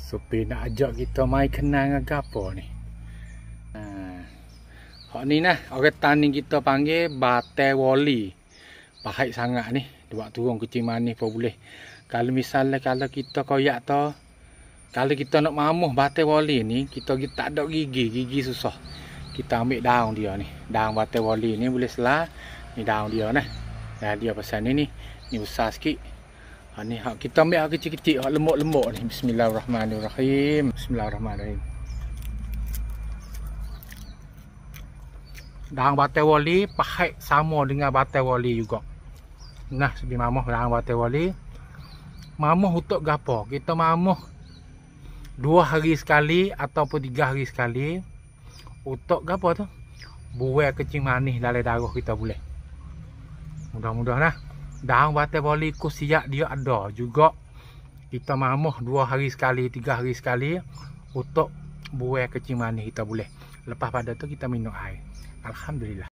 Supir nak ajak kita mai kenal dengan gapo ni. Hak ni nah, orang tani kita panggil batai wali. Pahit sangat ni, buat turun kecil manis pun boleh. Kalau misalnya kalau kita koyak tu, kalau kita nak mamuh batai wali ni, kita tak ada gigi susah. Kita ambil daun dia ni. Daun batai wali ni boleh selah. Ni daun dia nah. Dah dia pasal ni besar sikit. Ha ni hak kita ambil hak kecil-kecil, hak lemuk-lemuk ni. Bismillahirrahmanirrahim. Bismillahirrahmanirrahim. Daun batai wali pahit sama dengan batai wali juga. Nah, sebi mamuh daun batai wali. Mamuh untuk gapo? Kita mamuh 2 hari sekali ataupun 3 hari sekali. Untuk gapo tu? Buai kencing manis dalam darah kita boleh. Mudah-mudahan nah. Daun batai wali kusiak dia ada juga. Kita mamuh 2 hari sekali, 3 hari sekali untuk buai kencing manis kita boleh. Lepas pada tu kita minum air. Alhamdulillah.